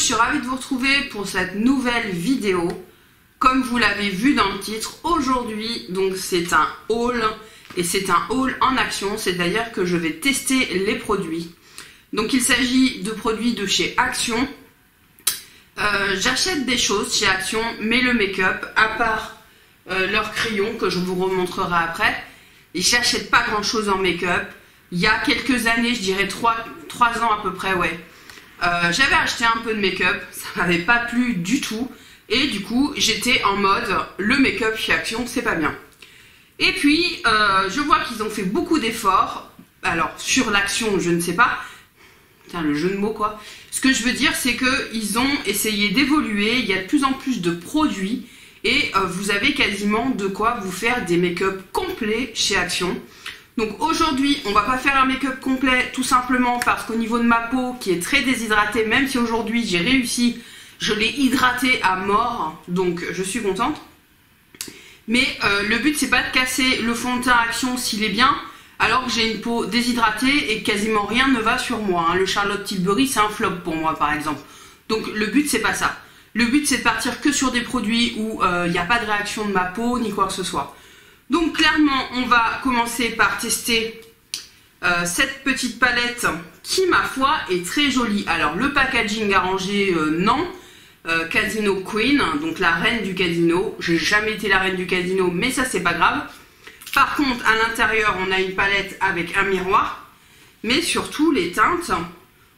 je suis ravie de vous retrouver pour cette nouvelle vidéo. Comme vous l'avez vu dans le titre, aujourd'hui, donc c'est un haul et c'est un haul en action, c'est-à-dire que je vais tester les produits. Donc il s'agit de produits de chez Action. J'achète des choses chez Action, mais le make-up, à part leurs crayons que je vous remontrerai après, j'achète pas grand-chose en make-up. Il y a quelques années, je dirais 3 ans à peu près, ouais. J'avais acheté un peu de make-up, ça m'avait pas plu du tout. Et du coup, j'étais en mode, le make-up chez Action, c'est pas bien. Et puis, je vois qu'ils ont fait beaucoup d'efforts. Alors, sur l'Action, je ne sais pas. Putain, le jeu de mots, quoi. Ce que je veux dire, c'est qu'ils ont essayé d'évoluer. Il y a de plus en plus de produits. Et vous avez quasiment de quoi vous faire des make-up complets chez Action. Donc aujourd'hui, on va pas faire un make-up complet tout simplement parce qu'au niveau de ma peau qui est très déshydratée, même si aujourd'hui j'ai réussi, je l'ai hydratée à mort, donc je suis contente. Mais le but c'est pas de casser le fond de teint Action s'il est bien, alors que j'ai une peau déshydratée et quasiment rien ne va sur moi. Hein. Le Charlotte Tilbury c'est un flop pour moi par exemple. Donc le but c'est pas ça. Le but c'est de partir que sur des produits où il n'y a pas de réaction de ma peau ni quoi que ce soit. Donc clairement, on va commencer par tester cette petite palette qui, ma foi, est très jolie. Alors, le packaging arrangé, non. Casino Queen, donc la reine du casino. J'ai jamais été la reine du casino, mais ça, c'est pas grave. Par contre, à l'intérieur, on a une palette avec un miroir. Mais surtout, les teintes,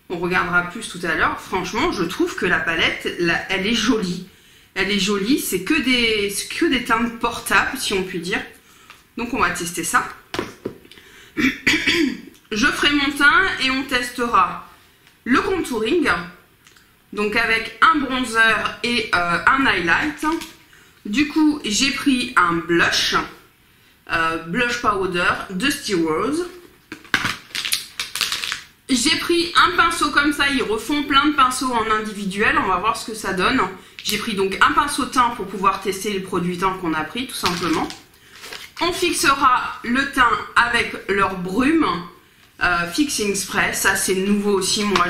on regardera plus tout à l'heure. Franchement, je trouve que la palette, elle est jolie. Elle est jolie, c'est que des teintes portables, si on peut dire. Donc on va tester ça. Je ferai mon teint et on testera le contouring. Donc avec un bronzer et un highlight. Du coup, j'ai pris un blush. Blush powder de Dusty Rose. J'ai pris un pinceau comme ça. Ils refont plein de pinceaux en individuel. On va voir ce que ça donne. J'ai pris donc un pinceau teint pour pouvoir tester les produits teint qu'on a pris tout simplement. On fixera le teint avec leur brume Fixing Spray. Ça c'est nouveau aussi. Moi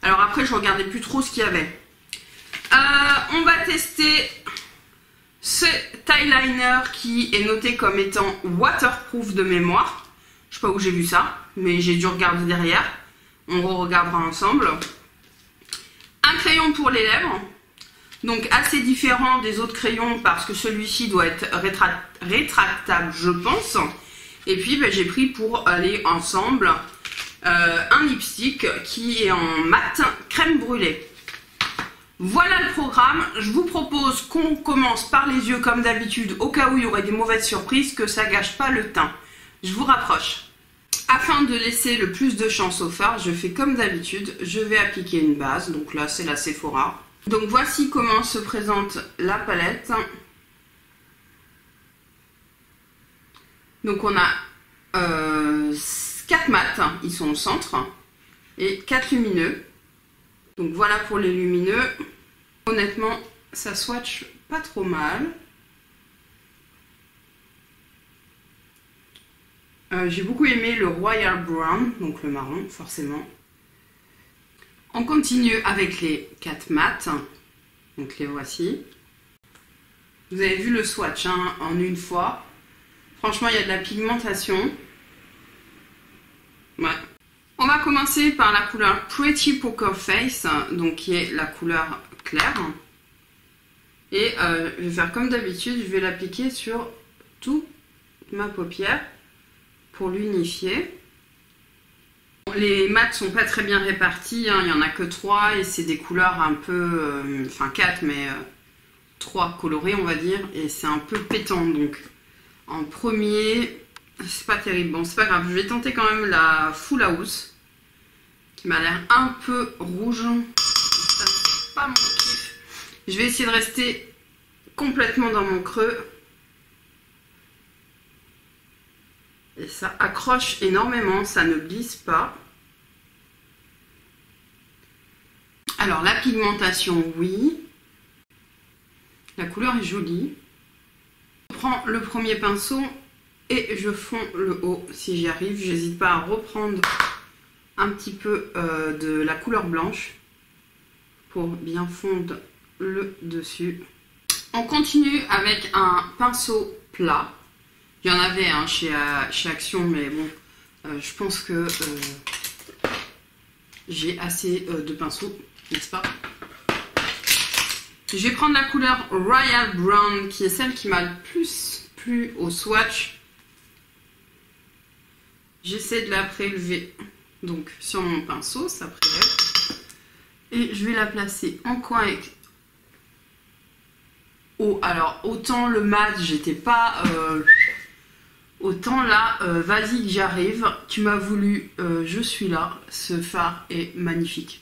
alors après je regardais plus trop ce qu'il y avait. On va tester ce eyeliner qui est noté comme étant waterproof de mémoire. Je sais pas où j'ai vu ça, mais j'ai dû regarder derrière. On regardera ensemble. Un crayon pour les lèvres. Donc assez différent des autres crayons parce que celui-ci doit être rétractable je pense. Et puis ben, j'ai pris pour aller ensemble un lipstick qui est en mat crème brûlée. Voilà le programme. Je vous propose qu'on commence par les yeux comme d'habitude au cas où il y aurait des mauvaises surprises, que ça gâche pas le teint. Je vous rapproche. Afin de laisser le plus de chance au fard, je fais comme d'habitude. Je vais appliquer une base. Donc là c'est la Sephora. Donc voici comment se présente la palette. Donc on a 4 mats, ils sont au centre, et 4 lumineux. Donc voilà pour les lumineux. Honnêtement, ça swatch pas trop mal. J'ai beaucoup aimé le Royal Brown, donc le marron forcément. On continue avec les 4 mats, donc les voici. Vous avez vu le swatch hein, en une fois. Franchement, il y a de la pigmentation. Ouais. On va commencer par la couleur Pretty Poker Face, donc qui est la couleur claire. Et je vais faire comme d'habitude, je vais l'appliquer sur toute ma paupière pour l'unifier. Les mats sont pas très bien répartis, hein. Il n'y en a que 3 et c'est des couleurs un peu, enfin 4 mais 3 colorées on va dire, et c'est un peu pétant. Donc en premier, c'est pas terrible, bon c'est pas grave, je vais tenter quand même la Full House qui m'a l'air un peu rouge, ça c'est pas mon kiff. Je vais essayer de rester complètement dans mon creux. Et ça accroche énormément, ça ne glisse pas. Alors la pigmentation, oui. La couleur est jolie. Je prends le premier pinceau et je fonds le haut si j'y arrive. J'hésite pas à reprendre un petit peu de la couleur blanche pour bien fondre le dessus. On continue avec un pinceau plat. Il y en avait hein, chez Action, mais bon, je pense que j'ai assez de pinceaux, n'est-ce pas? Je vais prendre la couleur Royal Brown, qui est celle qui m'a le plus plu au swatch. J'essaie de la prélever donc sur mon pinceau, ça prélève. Et je vais la placer en coin avec... Oh, alors, autant le mat, j'étais pas... Autant là, vas-y que j'arrive. Tu m'as voulu, je suis là. Ce fard est magnifique.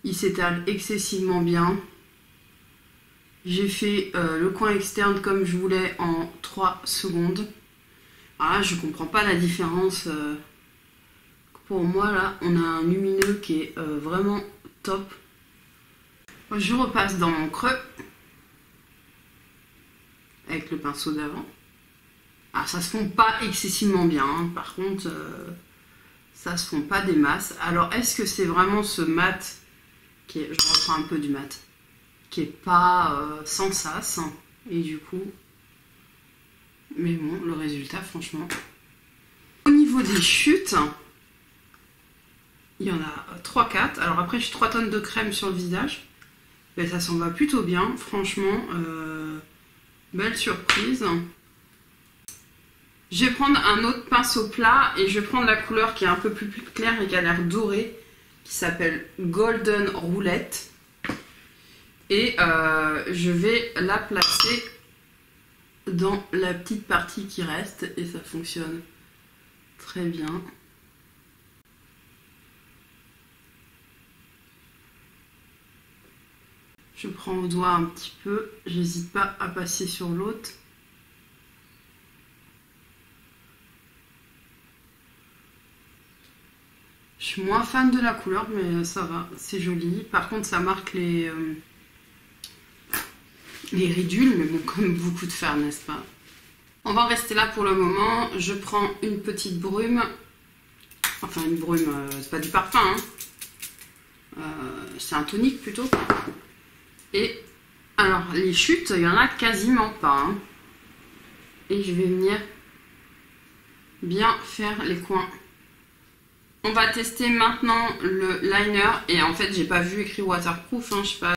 Il s'étale excessivement bien. J'ai fait le coin externe comme je voulais en 3 secondes. Alors là, je comprends pas la différence. Pour moi, là, on a un lumineux qui est vraiment top. Je repasse dans mon creux avec le pinceau d'avant. Alors, ça se fond pas excessivement bien. Hein. Par contre, ça se fond pas des masses. Alors, est-ce que c'est vraiment ce mat qui est, je reprends un peu du mat, qui est pas sans sas, hein, et du coup, mais bon, le résultat, franchement. Au niveau des chutes, il y en a 3-4. Alors après, j'ai 3 tonnes de crème sur le visage. Mais ça s'en va plutôt bien. Franchement, belle surprise. Je vais prendre un autre pinceau plat et je vais prendre la couleur qui est un peu plus claire et qui a l'air dorée, qui s'appelle Golden Roulette. Et je vais la placer dans la petite partie qui reste et ça fonctionne très bien. Je prends au doigt un petit peu, j'hésite pas à passer sur l'autre. Je suis moins fan de la couleur, mais ça va, c'est joli. Par contre, ça marque les ridules, mais bon, comme beaucoup de fard, n'est-ce pas? On va en rester là pour le moment. Je prends une petite brume. Enfin, une brume, c'est pas du parfum, hein. C'est un tonique plutôt. Et alors, les chutes, il y en a quasiment pas. Hein. Et je vais venir bien faire les coins. On va tester maintenant le liner. Et en fait, j'ai pas vu écrit waterproof. Hein, je sais pas.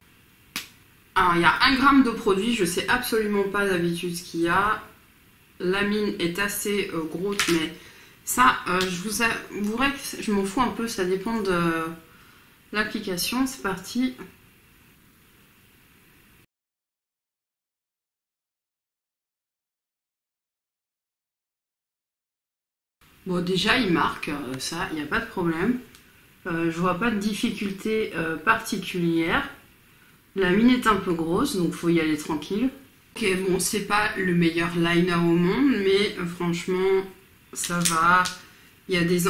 Alors, il y a 1 gramme de produit. Je sais absolument pas d'habitude ce qu'il y a. La mine est assez grosse, mais ça, je vous avouerai que je m'en fous un peu. Ça dépend de l'application. C'est parti. Bon, déjà, il marque, ça, il n'y a pas de problème. Je vois pas de difficulté particulière. La mine est un peu grosse, donc il faut y aller tranquille. Ok, bon, c'est pas le meilleur liner au monde, mais franchement, ça va. Il y a des...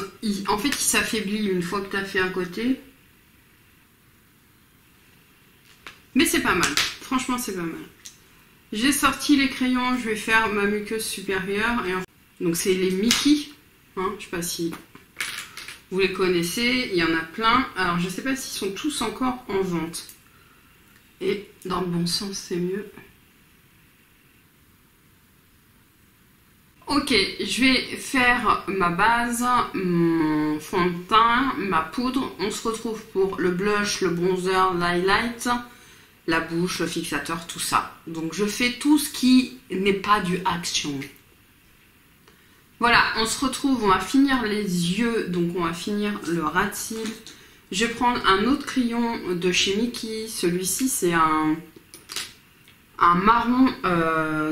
En fait, il s'affaiblit une fois que tu as fait un côté. Mais c'est pas mal. Franchement, c'est pas mal. J'ai sorti les crayons, je vais faire ma muqueuse supérieure. Donc, c'est les Mickey. Hein, je sais pas si vous les connaissez, il y en a plein. Alors je sais pas s'ils sont tous encore en vente. Et dans le bon sens, c'est mieux. Ok, je vais faire ma base, mon fond de teint, ma poudre. On se retrouve pour le blush, le bronzer, l'highlight, la bouche, le fixateur, tout ça. Donc je fais tout ce qui n'est pas du Action. Voilà, on se retrouve, on va finir les yeux, donc on va finir le ras de cils. Je vais prendre un autre crayon de chez Mickey. Celui-ci, c'est un marron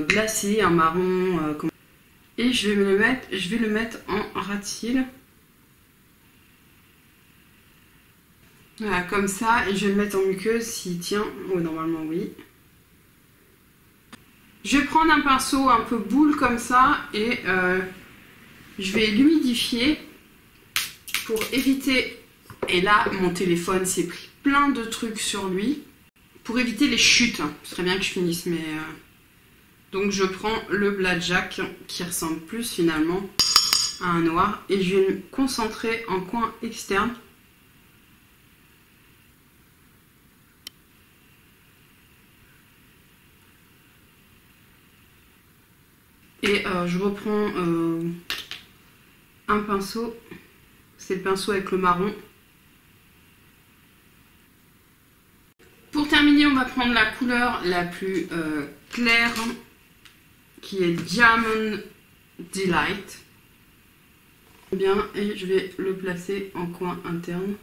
glacé, un marron... et je vais le mettre en ras de cils. Voilà, comme ça, et je vais le mettre en muqueuse s'il tient. Oh, normalement, oui. Je vais prendre un pinceau un peu boule comme ça et... je vais l'humidifier pour éviter, et là mon téléphone s'est pris plein de trucs sur lui, pour éviter les chutes. Ce serait bien que je finisse, mais donc je prends le Blackjack qui ressemble plus finalement à un noir et je vais me concentrer en coin externe. Et je reprends un pinceau. C'est le pinceau avec le marron. Pour terminer, on va prendre la couleur la plus claire, qui est Diamond Delight. Bien, et je vais le placer en coin interne.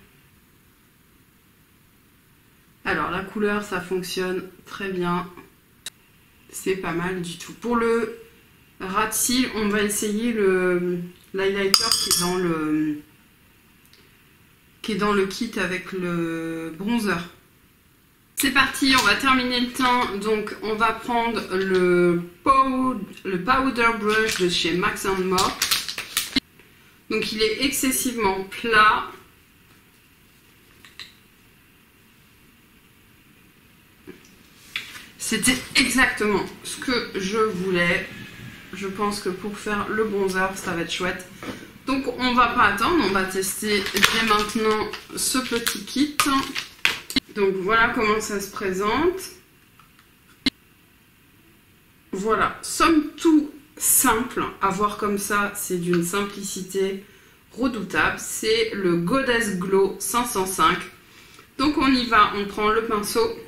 Alors la couleur, ça fonctionne très bien. C'est pas mal du tout. Pour le ras de cils, on va essayer l'highlighter qui est dans le kit avec le bronzer. C'est parti, on va terminer le teint. Donc on va prendre le powder brush de chez Max & More. Donc il est excessivement plat. C'était exactement ce que je voulais. Je pense que pour faire le bronzer, ça va être chouette. Donc on va pas attendre, on va tester dès maintenant ce petit kit. Donc voilà comment ça se présente. Voilà, somme toute simple, à voir comme ça, c'est d'une simplicité redoutable. C'est le Goddess Glow 505. Donc on y va, on prend le pinceau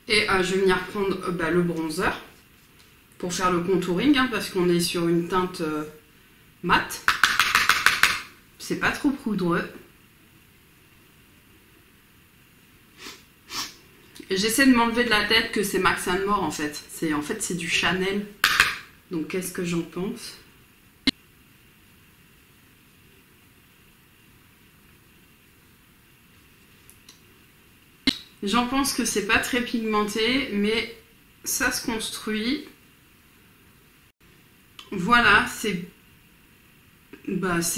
et je vais venir prendre le bronzer pour faire le contouring, hein, parce qu'on est sur une teinte mat. C'est pas trop poudreux. J'essaie de m'enlever de la tête que c'est Max & More en fait. C'est du Chanel. Donc qu'est-ce que j'en pense? J'en pense que c'est pas très pigmenté, mais ça se construit. Voilà, c'est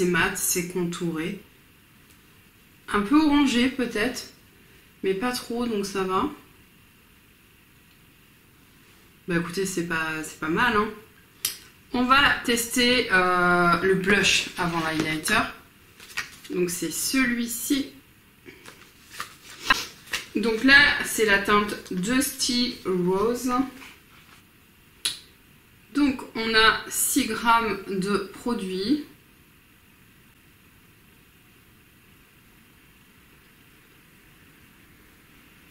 mat, c'est contouré. Un peu orangé peut-être, mais pas trop, donc ça va. Bah écoutez, c'est pas mal, hein. On va tester le blush avant l'highlighter. Donc c'est celui-ci. Donc là, c'est la teinte Dusty Rose. Donc on a 6 grammes de produit.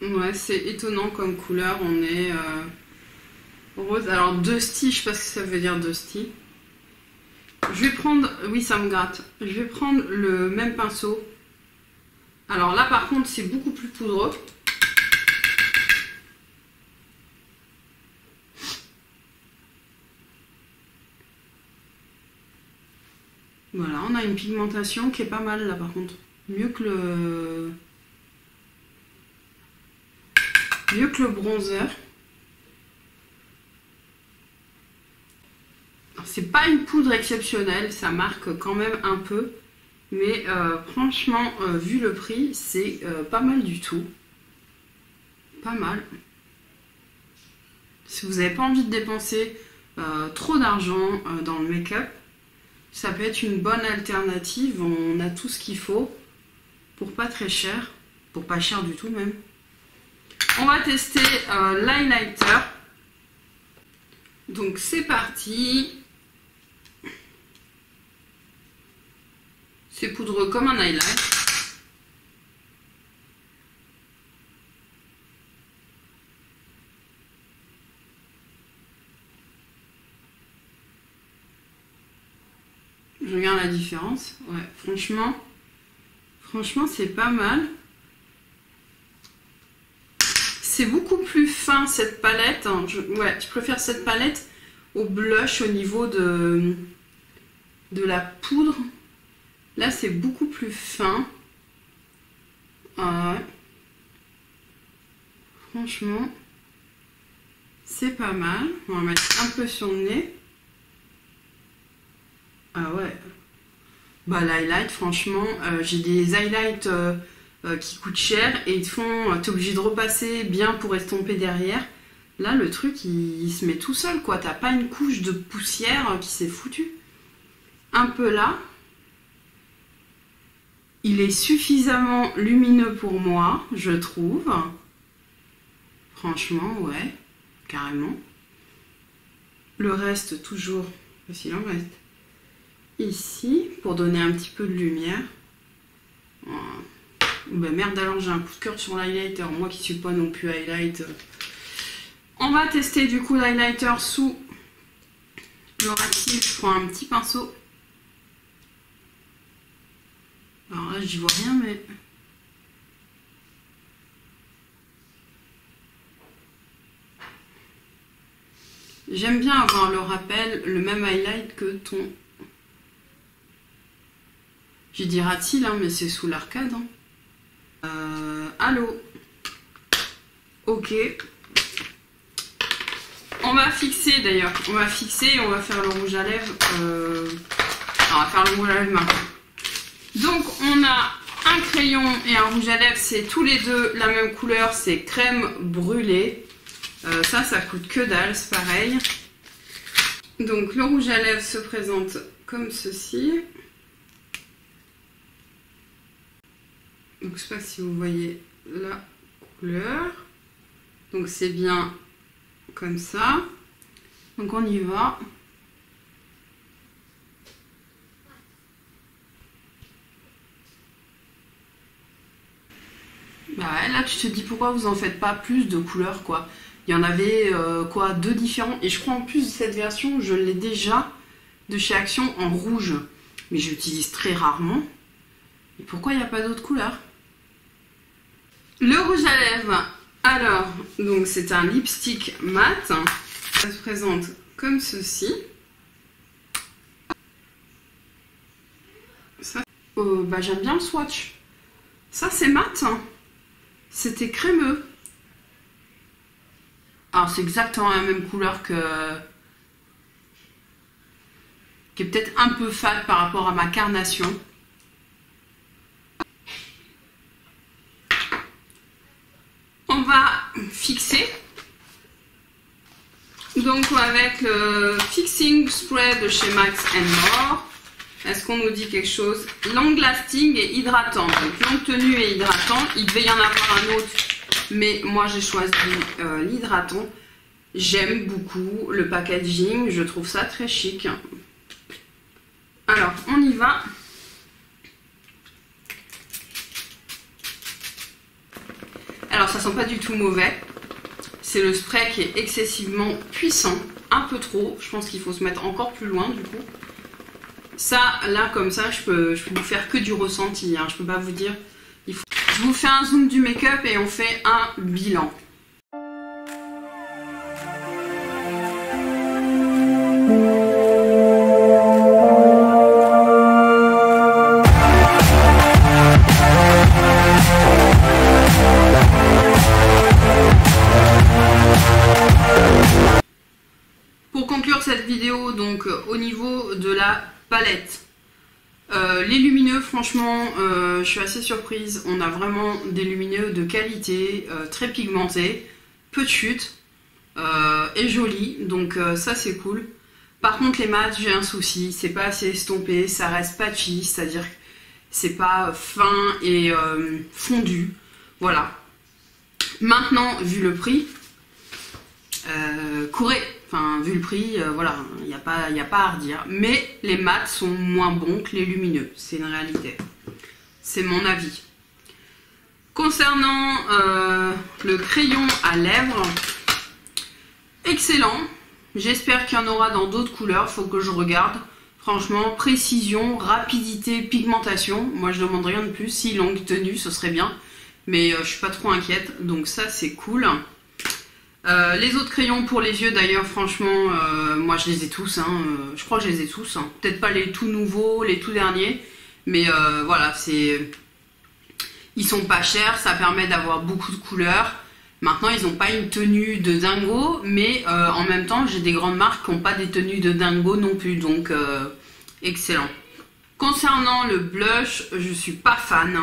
Ouais, c'est étonnant comme couleur. On est rose. Alors Dusty, je sais pas ce que ça veut dire Dusty. Je vais prendre, oui ça me gratte. Je vais prendre le même pinceau. Alors là par contre c'est beaucoup plus poudreux. Voilà, on a une pigmentation qui est pas mal là par contre. Mieux que le bronzer. C'est pas une poudre exceptionnelle, ça marque quand même un peu. Mais franchement, vu le prix, c'est pas mal du tout. Pas mal. Si vous n'avez pas envie de dépenser trop d'argent dans le make-up, ça peut être une bonne alternative. On a tout ce qu'il faut pour pas très cher. Pour pas cher du tout même. On va tester l'highlighter. Donc c'est parti. C'est poudreux comme un highlight. Je regarde la différence. Ouais, franchement c'est pas mal. C'est beaucoup plus fin cette palette. Hein. Je préfère cette palette au blush au niveau de la poudre. Là, c'est beaucoup plus fin. Ouais. Franchement, c'est pas mal. On va mettre un peu sur le nez. Ah ouais. Bah, l'highlight, franchement, j'ai des highlights qui coûtent cher et ils te font. T'es obligé de repasser bien pour estomper derrière. Là, le truc, il se met tout seul, quoi. T'as pas une couche de poussière qui s'est foutue. Un peu là. Il est suffisamment lumineux pour moi, je trouve. Franchement, ouais, carrément. le reste toujours, s'il en reste, ici, pour donner un petit peu de lumière. Ben merde, alors j'ai un coup de cœur sur l'highlighter, moi qui suis pas non plus highlight. On va tester du coup l'highlighter sous l'Orative. Je prends un petit pinceau. Alors là j'y vois rien, mais... J'aime bien avoir le rappel, le même highlight que ton... J'ai dit Ratil, hein, mais c'est sous l'arcade. Hein. Allô. Ok. On va fixer d'ailleurs. On va fixer et on va faire le rouge à lèvres. On va faire le rouge à lèvres maintenant. Donc on a un crayon et un rouge à lèvres. C'est tous les deux la même couleur. C'est crème brûlée. Ça coûte que dalle. C'est pareil. Donc le rouge à lèvres se présente comme ceci. Donc je ne sais pas si vous voyez la couleur. Donc c'est bien comme ça. Donc on y va. Bah ouais, là tu te dis pourquoi vous en faites pas plus de couleurs quoi. Il y en avait quoi, 2 différents. Et je crois en plus de cette version, je l'ai déjà de chez Action en rouge. Mais j'utilise très rarement. Et pourquoi il n'y a pas d'autres couleurs? Le rouge à lèvres, alors, donc c'est un lipstick mat. Ça se présente comme ceci. Ça, bah j'aime bien le swatch. Ça c'est mat. C'était crémeux. Alors c'est exactement la même couleur que... qui est peut-être un peu fade par rapport à ma carnation. On va fixer. Donc avec le Fixing Spray de chez Max & More. Est-ce qu'on nous dit quelque chose? Long lasting et hydratant. Donc longue tenue et hydratant. Il devait y en avoir un autre, mais moi j'ai choisi l'hydratant. J'aime beaucoup le packaging, je trouve ça très chic. Alors on y va. Alors ça sent pas du tout mauvais. C'est le spray qui est excessivement puissant, un peu trop. Je pense qu'il faut se mettre encore plus loin du coup. Ça, là comme ça, je peux vous faire que du ressenti. Hein. Je peux pas vous dire. Je vous fais un zoom du make-up et on fait un bilan. Pour conclure cette vidéo, donc au niveau de la palette, les lumineux, franchement, je suis assez surprise. On a vraiment des lumineux de qualité, très pigmentés, peu de chute et jolis, donc ça c'est cool. Par contre les mats, j'ai un souci, c'est pas assez estompé, ça reste patchy, c'est-à-dire que c'est pas fin et fondu. Voilà. Maintenant, vu le prix, courez. Enfin, vu le prix, voilà, il n'y a pas à redire. Mais les mats sont moins bons que les lumineux, c'est une réalité. C'est mon avis. Concernant le crayon à lèvres, excellent. J'espère qu'il y en aura dans d'autres couleurs, faut que je regarde. Franchement, précision, rapidité, pigmentation. Moi, je demande rien de plus. Si longue tenue, ce serait bien. Mais je suis pas trop inquiète, donc ça, c'est cool. Les autres crayons pour les yeux d'ailleurs, franchement, moi je les ai tous, hein, je crois que je les ai tous, hein. Peut-être pas les tout nouveaux, les tout derniers, mais voilà, ils sont pas chers, ça permet d'avoir beaucoup de couleurs. Maintenant ils n'ont pas une tenue de dingo, mais en même temps j'ai des grandes marques qui n'ont pas des tenues de dingo non plus, donc excellent. Concernant le blush, je suis pas fan,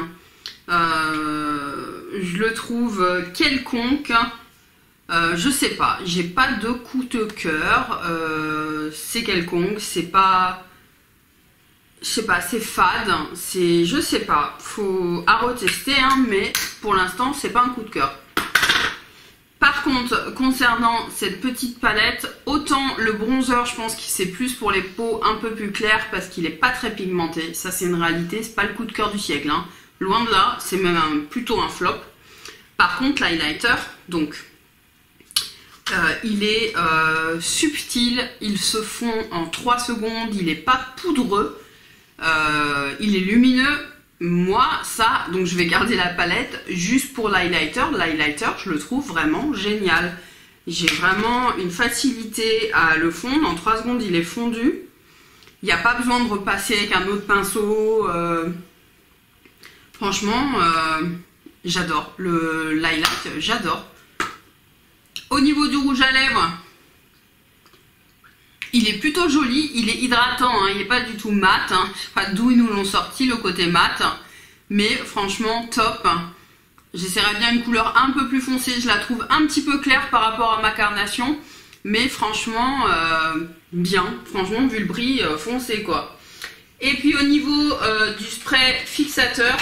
je le trouve quelconque. Je sais pas, j'ai pas de coup de cœur, c'est quelconque, c'est pas, je sais pas, c'est fade, c'est, je sais pas, faut à retester, hein, mais pour l'instant c'est pas un coup de cœur. Par Par contre, concernant cette petite palette, autant le bronzer, je pense que c'est plus pour les peaux un peu plus claires parce qu'il n'est pas très pigmenté. Ça, c'est une réalité, c'est pas le coup de cœur du siècle, hein. Loin de là, c'est même plutôt un flop. Par contre, l'highlighter, donc, il est subtil, il se fond en 3 secondes, il n'est pas poudreux, il est lumineux. Moi, ça, donc je vais garder la palette juste pour l'highlighter. L'highlighter, je le trouve vraiment génial. J'ai vraiment une facilité à le fondre. En 3 secondes, il est fondu. Il n'y a pas besoin de repasser avec un autre pinceau. Franchement, j'adore. L'highlight, j'adore. Au niveau du rouge à lèvres, il est plutôt joli, il est hydratant, hein, il n'est pas du tout mat, hein. Je sais pas d'où ils nous l'ont sorti le côté mat, mais franchement top. J'essaierai bien une couleur un peu plus foncée, je la trouve un petit peu claire par rapport à ma carnation, mais franchement bien, franchement vu le prix, foncé quoi. Et puis au niveau du spray fixateur,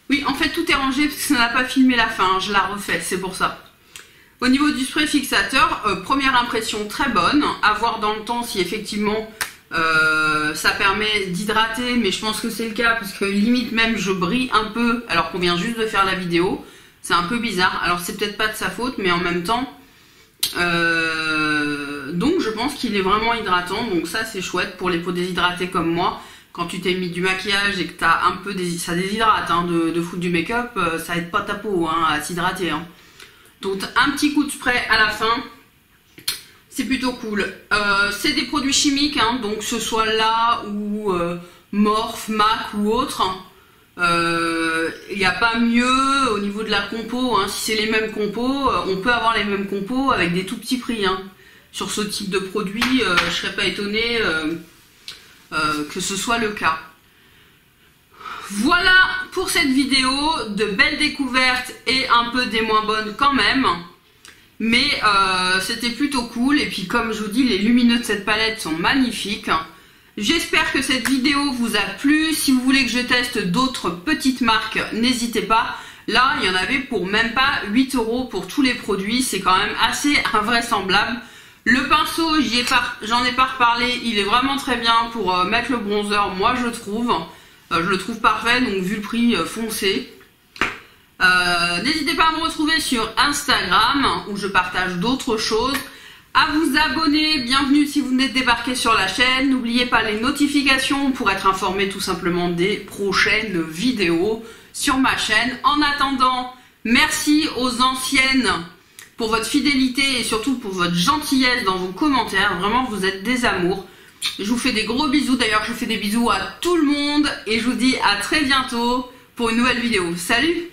oui en fait tout est rangé parce que ça n'a pas filmé la fin, hein, je la refais, c'est pour ça. Au niveau du spray fixateur, première impression très bonne, à voir dans le temps si effectivement ça permet d'hydrater, mais je pense que c'est le cas parce que limite même je brille un peu alors qu'on vient juste de faire la vidéo, c'est un peu bizarre, alors c'est peut-être pas de sa faute mais en même temps, donc je pense qu'il est vraiment hydratant, donc ça c'est chouette pour les peaux déshydratées comme moi. Quand tu t'es mis du maquillage et que t'as un peu ça déshydrate hein, de foutre du make-up, ça aide pas ta peau hein, à s'hydrater. Hein. Donc un petit coup de spray à la fin, c'est plutôt cool. C'est des produits chimiques, hein, donc que ce soit là ou Morphe, MAC ou autre, il n'y a pas mieux au niveau de la compo. Hein. Si c'est les mêmes compos, on peut avoir les mêmes compos avec des tout petits prix. Hein. Sur ce type de produit, je ne serais pas étonnée que ce soit le cas. Voilà pour cette vidéo, de belles découvertes et un peu des moins bonnes quand même. Mais c'était plutôt cool et puis comme je vous dis, les lumineux de cette palette sont magnifiques. J'espère que cette vidéo vous a plu. Si vous voulez que je teste d'autres petites marques, n'hésitez pas. Là, il y en avait pour même pas 8 € pour tous les produits. C'est quand même assez invraisemblable. Le pinceau, j'en ai pas reparlé. Il est vraiment très bien pour mettre le bronzer, moi je trouve. Je le trouve parfait, donc vu le prix, foncé. N'hésitez pas à me retrouver sur Instagram où je partage d'autres choses. À vous abonner, bienvenue si vous venez de débarquer sur la chaîne. N'oubliez pas les notifications pour être informé tout simplement des prochaines vidéos sur ma chaîne. En attendant, merci aux anciennes pour votre fidélité et surtout pour votre gentillesse dans vos commentaires. Vraiment, vous êtes des amours. Je vous fais des gros bisous. D'ailleurs, je fais des bisous à tout le monde et je vous dis à très bientôt pour une nouvelle vidéo. Salut!